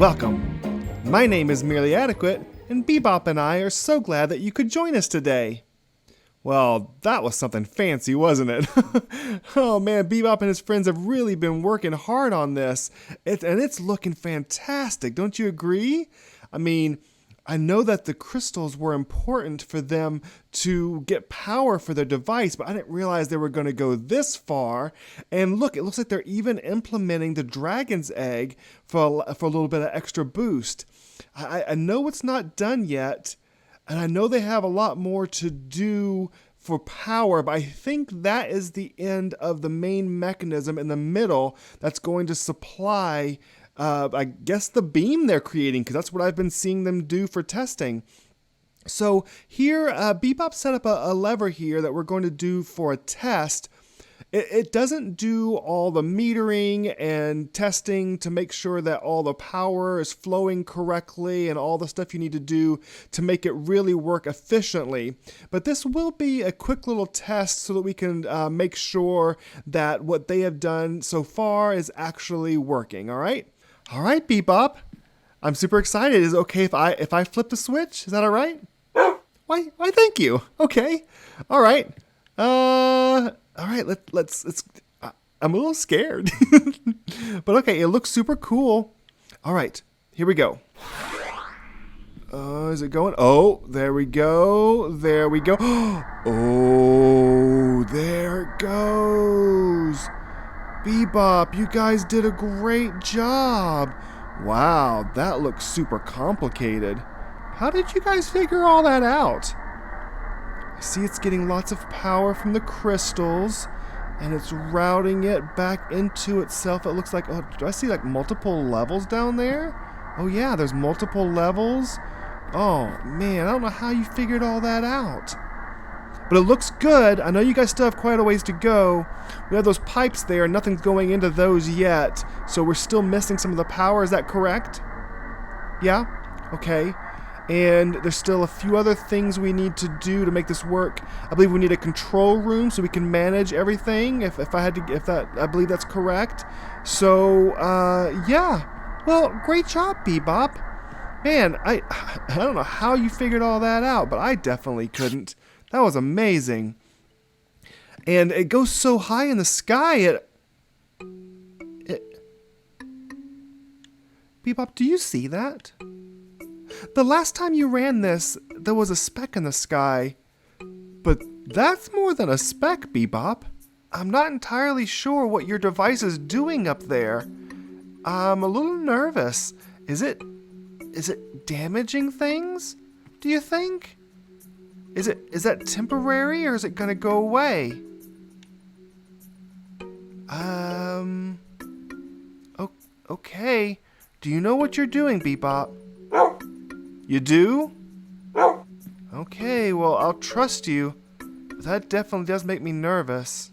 Welcome. My name is Merely Adequate, and Bebop and I are so glad that you could join us today. Well, that was something fancy, wasn't it? Oh man, Bebop and his friends have really been working hard on this, and it's looking fantastic, don't you agree? I mean, I know that the crystals were important for them to get power for their device, but I didn't realize they were going to go this far. And look, it looks like they're even implementing the dragon's egg for a little bit of extra boost. I know it's not done yet, and I know they have a lot more to do for power, but I think that is the end of the main mechanism in the middle that's going to supply I guess the beam they're creating, because that's what I've been seeing them do for testing. So here, Bebop set up a lever here that we're going to do for a test. It doesn't do all the metering and testing to make sure that all the power is flowing correctly and all the stuff you need to do to make it really work efficiently. But this will be a quick little test so that we can make sure that what they have done so far is actually working, all right? All right, Bebop. I'm super excited. Is it okay if I flip the switch? Is that all right? Why, thank you. Okay. All right. All right, let's I'm a little scared. But okay, it looks super cool. All right. Here we go. Is it going? Oh, there we go. There we go. Oh, there it goes. Bebop, you guys did a great job. Wow, that looks super complicated. How did you guys figure all that out? I see it's getting lots of power from the crystals, and it's routing it back into itself. It looks like, oh, do I see like multiple levels down there? Oh yeah, there's multiple levels. Oh man, I don't know how you figured all that out. But it looks good. I know you guys still have quite a ways to go. We have those pipes there, and nothing's going into those yet. So we're still missing some of the power. Is that correct? Yeah? Okay. And there's still a few other things we need to do to make this work. I believe we need a control room so we can manage everything. I believe that's correct. So, yeah. Well, great job, Bebop. Man, I don't know how you figured all that out, but I definitely couldn't. That was amazing. And it goes so high in the sky. Bebop, do you see that? The last time you ran this, there was a speck in the sky. But that's more than a speck, Bebop. I'm not entirely sure what your device is doing up there. I'm a little nervous. Is it damaging things? Do you think? Is that temporary, or is it gonna go away? Okay. Do you know what you're doing, Bebop? You do? Okay, well, I'll trust you. That definitely does make me nervous.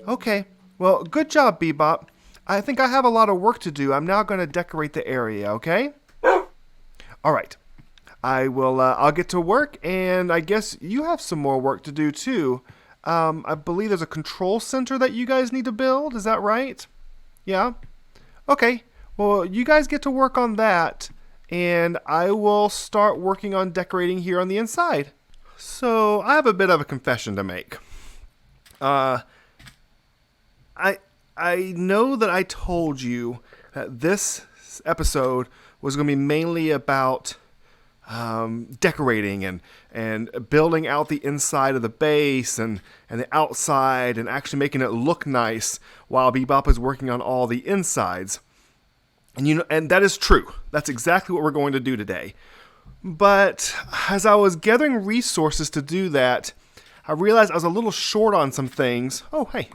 Okay, well, good job, Bebop. I think I have a lot of work to do. I'm now gonna decorate the area, okay? All right. I'll get to work, and I guess you have some more work to do too. I believe there's a control center that you guys need to build, is that right? Yeah? Okay, well, you guys get to work on that, and I will start working on decorating here on the inside. So, I have a bit of a confession to make. I know that I told you that this episode was going to be mainly about decorating and building out the inside of the base and the outside and actually making it look nice while Bebop is working on all the insides. And that is true. That's exactly what we're going to do today. But as I was gathering resources to do that, I realized I was a little short on some things. Oh, hey.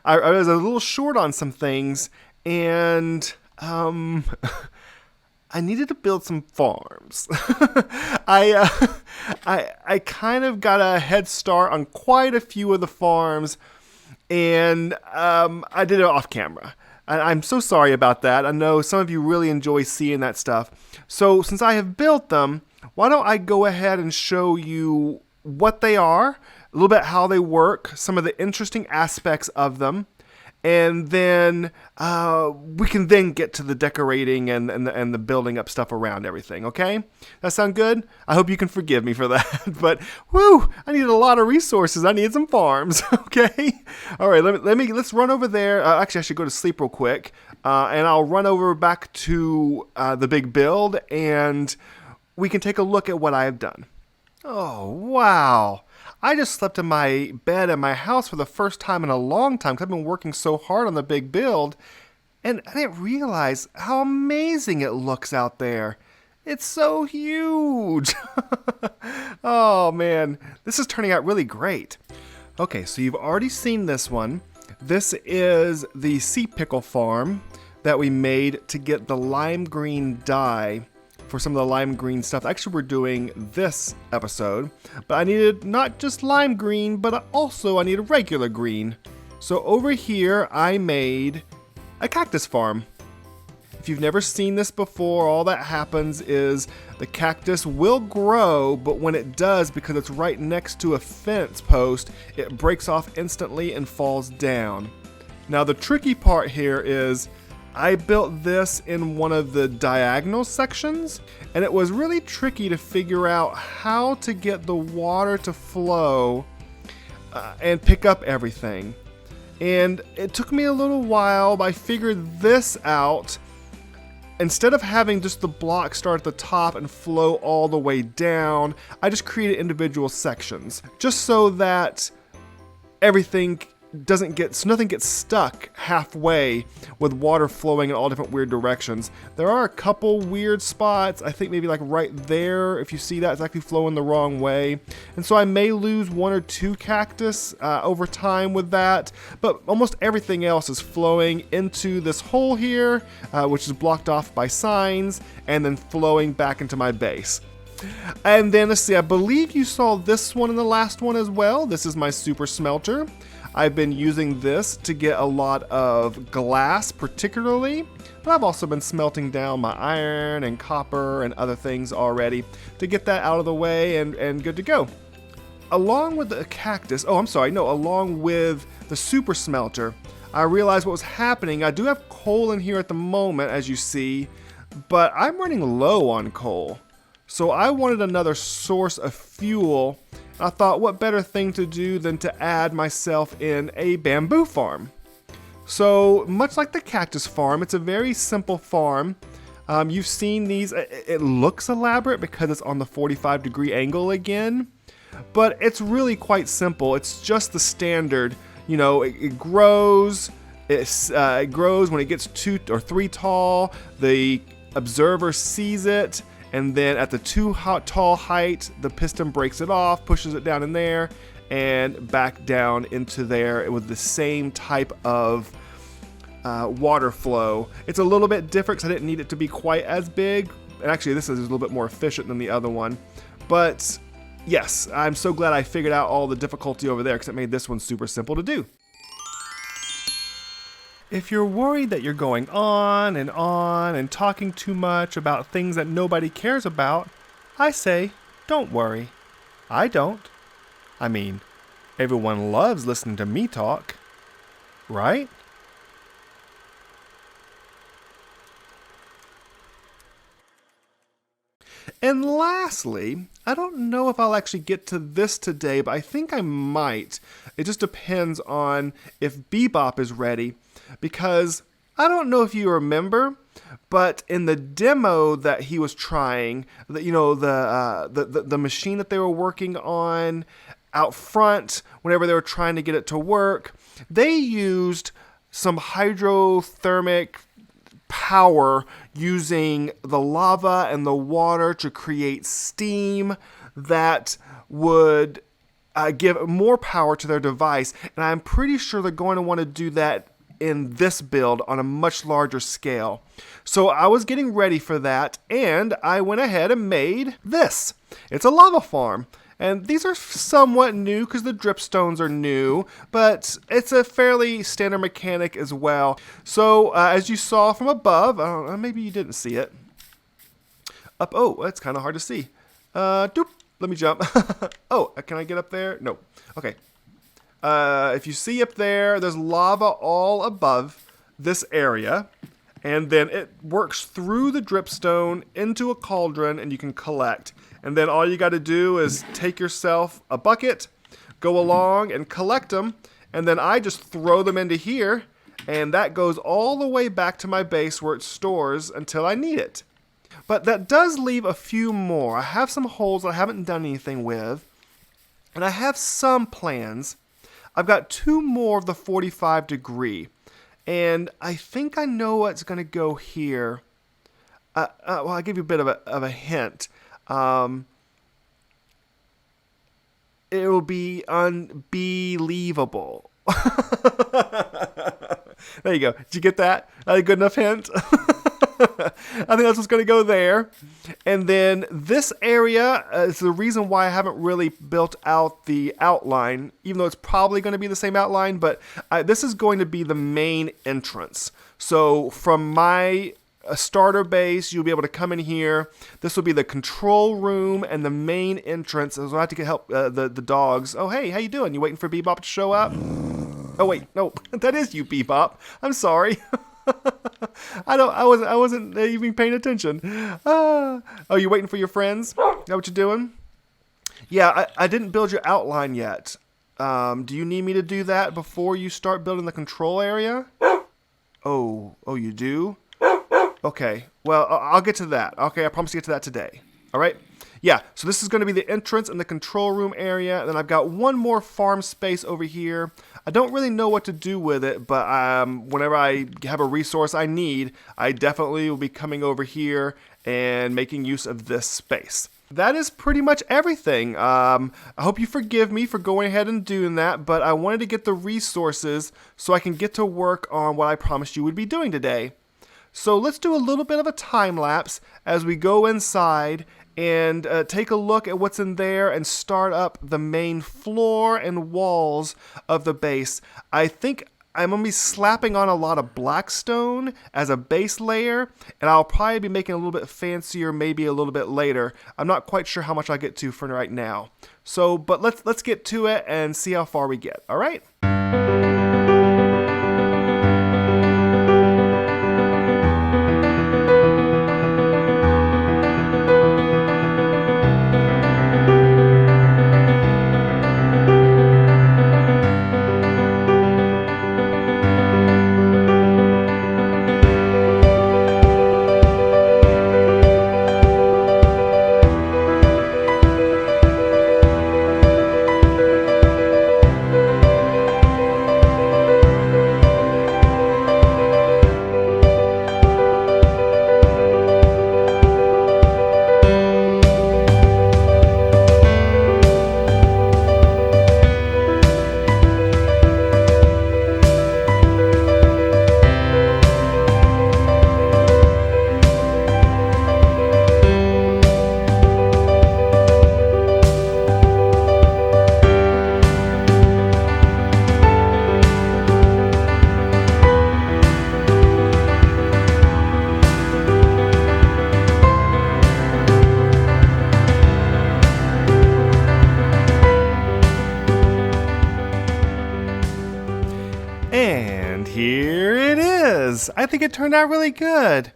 I was a little short on some things, and I needed to build some farms. I kind of got a head start on quite a few of the farms, and I did it off camera. I'm so sorry about that. I know some of you really enjoy seeing that stuff. So since I have built them, why don't I go ahead and show you what they are, a little bit how they work, some of the interesting aspects of them, and then we can then get to the decorating and the building up stuff around everything, okay? That sound good? I hope you can forgive me for that, but whoo, I needed a lot of resources. I need some farms, okay? All right, let's run over there. Actually, I should go to sleep real quick, and I'll run over back to the big build, and we can take a look at what I have done. Oh, wow. I just slept in my bed at my house for the first time in a long time because I've been working so hard on the big build, and I didn't realize how amazing it looks out there. It's so huge. Oh, man. This is turning out really great. Okay, so you've already seen this one. This is the sea pickle farm that we made to get the lime green dye for some of the lime green stuff. Actually, we're doing this episode, but I needed not just lime green, but also I needed regular green. So over here, I made a cactus farm. If you've never seen this before, all that happens is the cactus will grow, but when it does, because it's right next to a fence post, it breaks off instantly and falls down. Now, the tricky part here is I built this in one of the diagonal sections, and it was really tricky to figure out how to get the water to flow and pick up everything. And it took me a little while, but I figured this out. Instead of having just the block start at the top and flow all the way down, I just created individual sections, just so that everything nothing gets stuck halfway with water flowing in all different weird directions. There are a couple weird spots. I think maybe like right there, if you see that, it's actually flowing the wrong way. And so I may lose one or two cactus over time with that, but almost everything else is flowing into this hole here, which is blocked off by signs, and then flowing back into my base. And then let's see, I believe you saw this one in the last one as well. This is my super smelter. I've been using this to get a lot of glass particularly, but I've also been smelting down my iron and copper and other things already to get that out of the way and good to go. Along with the cactus, along with the super smelter, I realized what was happening. I do have coal in here at the moment, as you see, but I'm running low on coal. So I wanted another source of fuel. I thought, what better thing to do than to add myself in a bamboo farm. So much like the cactus farm, it's a very simple farm. You've seen these. It looks elaborate because it's on the 45-degree angle again, but it's really quite simple. It's just the standard. You know, it grows. It grows when it gets 2 or 3 tall. The observer sees it. And then at the too tall height, the piston breaks it off, pushes it down in there, and back down into there with the same type of water flow. It's a little bit different because I didn't need it to be quite as big. And actually, this is a little bit more efficient than the other one. But yes, I'm so glad I figured out all the difficulty over there because it made this one super simple to do. If you're worried that you're going on and talking too much about things that nobody cares about, I say, don't worry. I don't. I mean, everyone loves listening to me talk, right? And lastly, I don't know if I'll actually get to this today, but I think I might. It just depends on if Bebop is ready, because I don't know if you remember, but in the demo that he was trying, the machine that they were working on out front, whenever they were trying to get it to work, they used some hydrothermic power using the lava and the water to create steam that would give more power to their device. And I'm pretty sure they're going to want to do that in this build on a much larger scale. So I was getting ready for that, and I went ahead and made this. It's a lava farm. And these are somewhat new because the dripstones are new, but it's a fairly standard mechanic as well. So as you saw from above, maybe you didn't see it. That's kind of hard to see. Let me jump. Oh, can I get up there? No. Okay. if you see up there, there's lava all above this area. And then it works through the dripstone into a cauldron, and you can collect. And then all you got to do is take yourself a bucket, go along and collect them, and then I just throw them into here, and that goes all the way back to my base where it stores until I need it. But that does leave a few more. I have some holes that I haven't done anything with, and I have some plans. I've got 2 more of the 45 degree. And I think I know what's going to go here. Well, I'll give you a bit of a hint. It will be unbelievable. There you go. Did you get that? A good enough hint? I think that's what's going to go there. And then this area is the reason why I haven't really built out the outline, even though it's probably going to be the same outline, but this is going to be the main entrance. So from my starter base, you'll be able to come in here. This will be the control room and the main entrance. So I have to get help the dogs. Oh, hey, how you doing? You waiting for Bebop to show up? Oh, wait, no, that is you, Bebop. I'm sorry. I wasn't even paying attention. Oh, you waiting for your friends? Is that what you're doing? Yeah, I didn't build your outline yet. Do you need me to do that before you start building the control area? Oh, you do? Okay, well, I'll get to that. Okay, I promise to get to that today. All right? Yeah, so this is going to be the entrance and the control room area. And then I've got one more farm space over here. I don't really know what to do with it, but whenever I have a resource I need, I definitely will be coming over here and making use of this space. That is pretty much everything. I hope you forgive me for going ahead and doing that, but I wanted to get the resources so I can get to work on what I promised you would be doing today. So let's do a little bit of a time lapse as we go inside and take a look at what's in there and start up the main floor and walls of the base. I think I'm going to be slapping on a lot of blackstone as a base layer, and I'll probably be making it a little bit fancier maybe a little bit later. I'm not quite sure how much I'll get to for right now. So, but let's get to it and see how far we get, all right? And here it is. I think it turned out really good.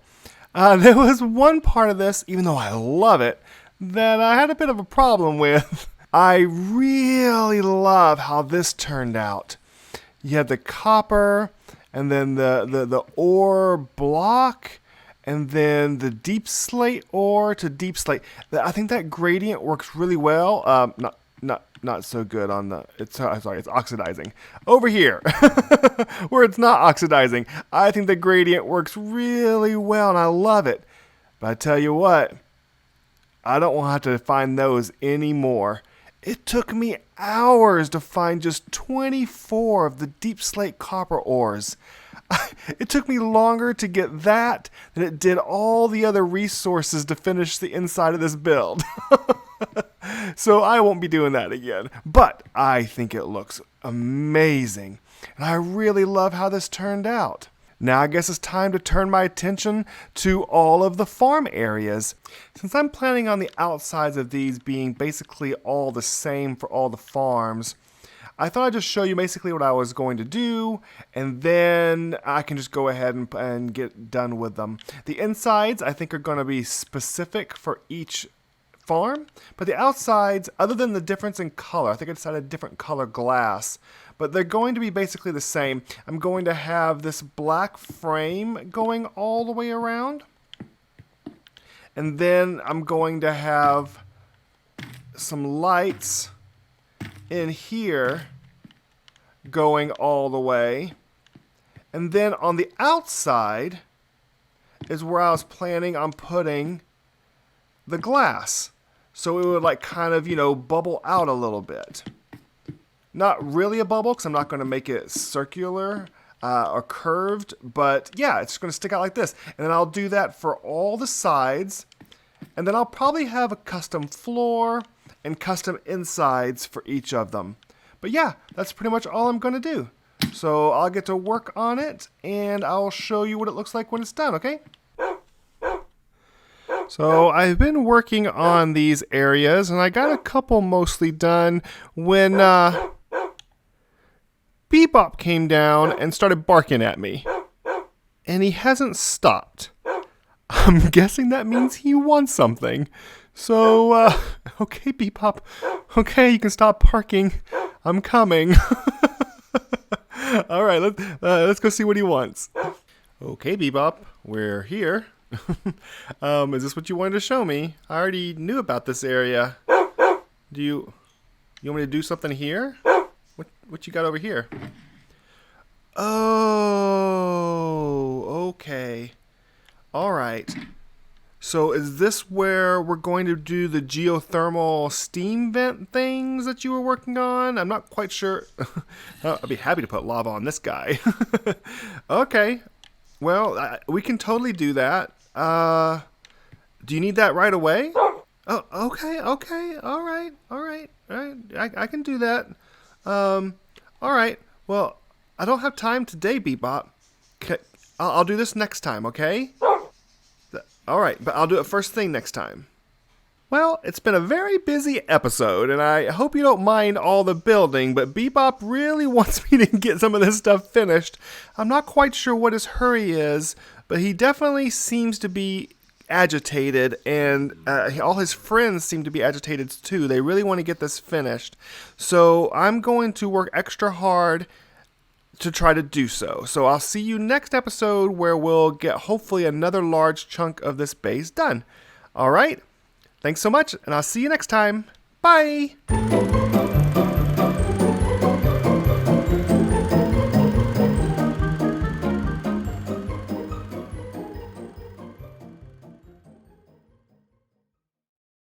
There was one part of this, even though I love it, that I had a bit of a problem with. I really love how this turned out. You have the copper, and then the ore block, and then the deep slate ore to deep slate. I think that gradient works really well. Not so good on the, it's oxidizing. Over here, where it's not oxidizing, I think the gradient works really well, and I love it. But I tell you what, I don't want to have to find those anymore. It took me hours to find just 24 of the deep slate copper ores. It took me longer to get that than it did all the other resources to finish the inside of this build. So I won't be doing that again. But I think it looks amazing. And I really love how this turned out. Now I guess it's time to turn my attention to all of the farm areas. Since I'm planning on the outsides of these being basically all the same for all the farms, I thought I'd just show you basically what I was going to do, and then I can just go ahead and get done with them. The insides, I think, are going to be specific for each farm, but the outsides, other than the difference in color, I think I decided different color glass, but they're going to be basically the same. I'm going to have this black frame going all the way around, and then I'm going to have some lights in here going all the way, and then on the outside is where I was planning on putting the glass, so it would like kind of, you know, bubble out a little bit. Not really a bubble, because I'm not going to make it circular or curved, but yeah, it's going to stick out like this. And then I'll do that for all the sides, and then I'll probably have a custom floor and custom insides for each of them. But yeah, that's pretty much all I'm going to do. So I'll get to work on it, and I'll show you what it looks like when it's done, okay? So I've been working on these areas, and I got a couple mostly done when Bebop came down and started barking at me. And he hasn't stopped. I'm guessing that means he wants something. So, okay, Bebop. Okay, you can stop barking. I'm coming. All right, let's go see what he wants. Okay, Bebop, we're here. Is this what you wanted to show me? I already knew about this area. Do you want me to do something here? What you got over here? Oh, okay. All right. So is this where we're going to do the geothermal steam vent things that you were working on? I'm not quite sure. I'd be happy to put lava on this guy. Okay. Well, we can totally do that. Do you need that right away? Oh, okay. All right. I can do that. All right. Well, I don't have time today, Bebop. I'll do this next time, okay? All right, but I'll do it first thing next time. Well, it's been a very busy episode, and I hope you don't mind all the building, but Bebop really wants me to get some of this stuff finished. I'm not quite sure what his hurry is, but he definitely seems to be agitated, and all his friends seem to be agitated too. They really want to get this finished. So I'm going to work extra hard to try to do so. So I'll see you next episode, where we'll get hopefully another large chunk of this base done. All right. Thanks so much, and I'll see you next time. Bye.